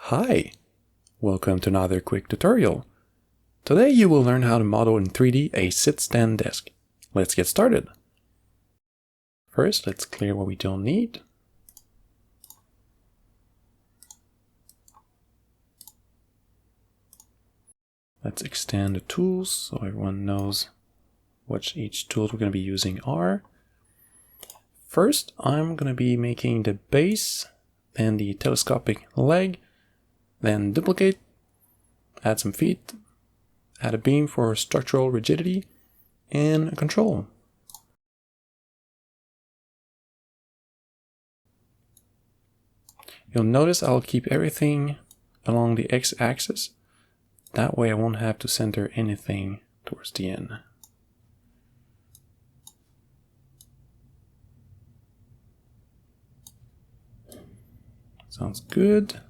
Hi, welcome to another quick tutorial. Today you will learn how to model in 3D a sit-stand desk. Let's get started. First, let's clear what we don't need. Let's extend the tools so everyone knows what each tool we're going to be using are. First, I'm going to be making the base, then the telescopic leg, then duplicate, add some feet, add a beam for structural rigidity, and a control. You'll notice I'll keep everything along the x-axis. That way I won't have to center anything towards the end. Sounds good.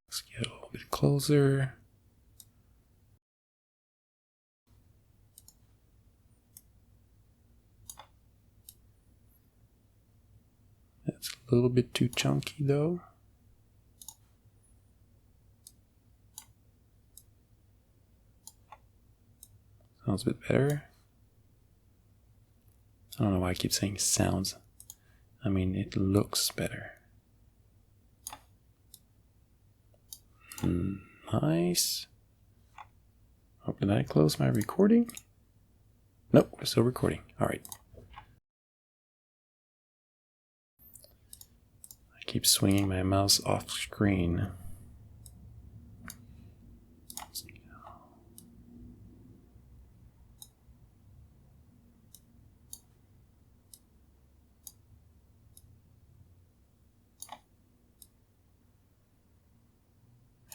Let's get a little bit closer. That's a little bit too chunky though. Sounds a bit better. I don't know why I keep saying sounds. I mean, it looks better. Nice. Oh, did I close my recording? Nope, we're still recording. All right. I keep swinging my mouse off screen.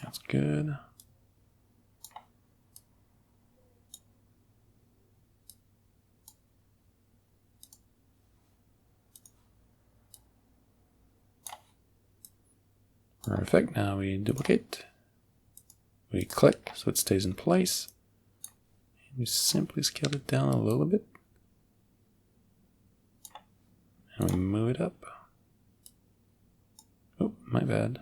That's good. Perfect. Now we duplicate. We click so it stays in place. And we simply scale it down a little bit. And we move it up. Oh, my bad.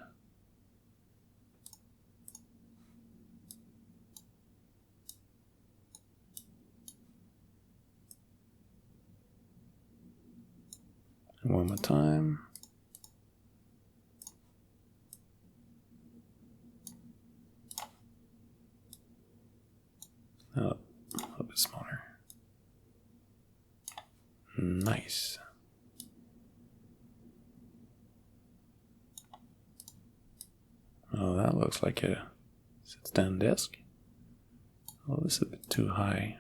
And one more time. Oh, a little bit smaller. Nice. Oh, that looks like a sit-stand desk. Oh, this is a bit too high.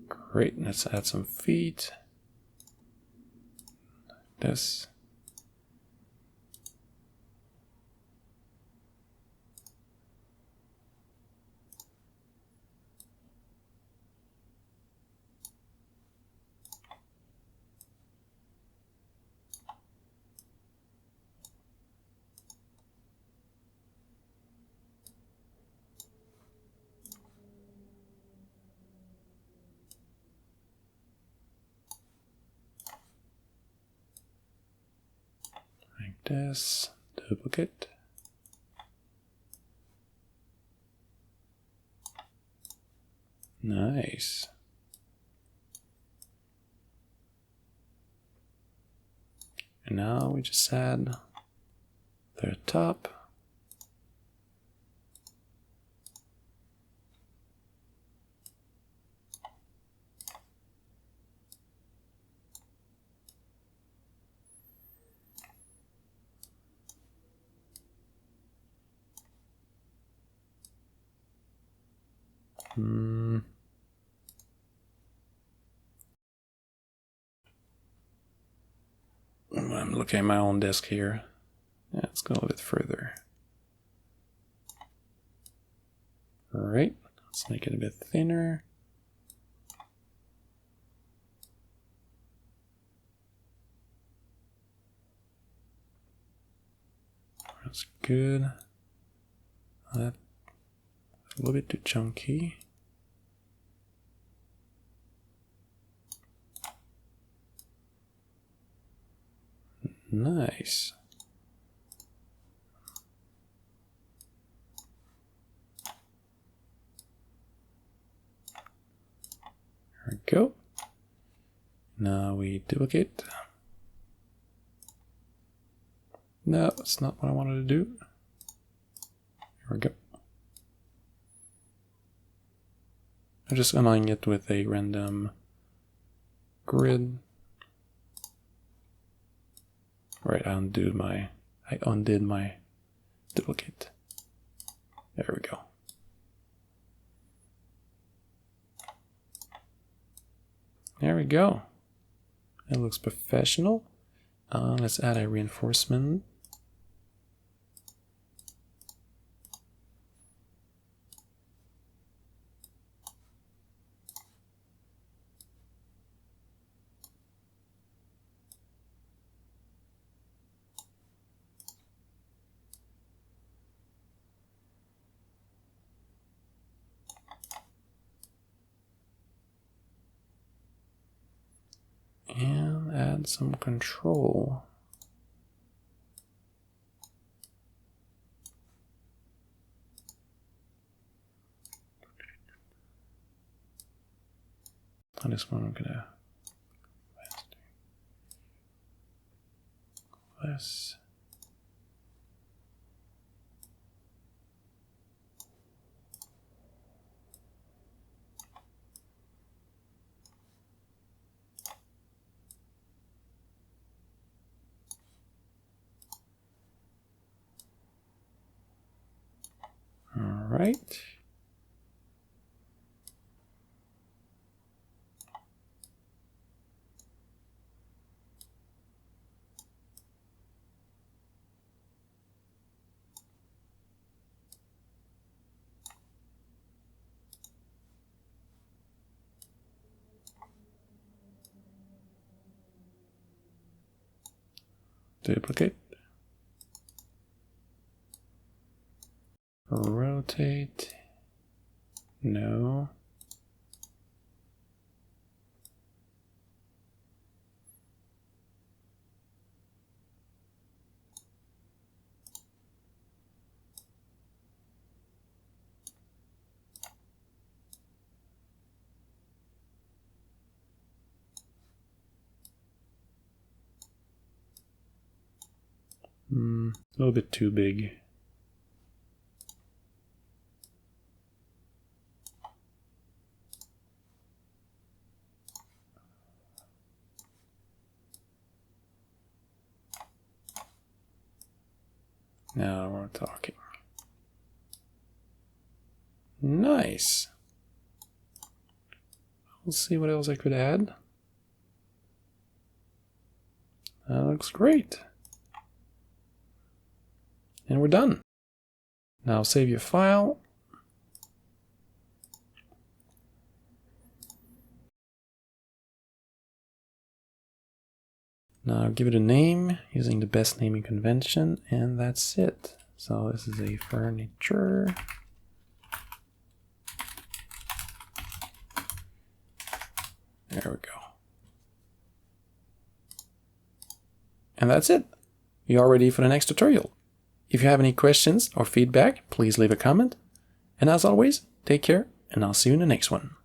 Great, let's add some feet. This. Like this. Duplicate. Nice. And now we just add the top. I'm looking at my own desk here. Yeah, let's go a little bit further. All right, let's make it a bit thinner. That's good. That a little bit too chunky. Nice. There we go. Now we duplicate. No, that's not what I wanted to do. Here we go. I'm just aligning it with a random grid. Right, I undid my duplicate. There we go. There we go. It looks professional. Let's add a reinforcement. And add some control. On this one, I'm gonna less. All right. Duplicate. Rotate. No. A little bit too big. Now we're talking. Nice. Let's see what else I could add. That looks great. And we're done. Now save your file. Now give it a name using the best naming convention, and that's it. So this is a furniture. There we go. And that's it. You are ready for the next tutorial. If you have any questions or feedback, please leave a comment. And as always, take care, and I'll see you in the next one.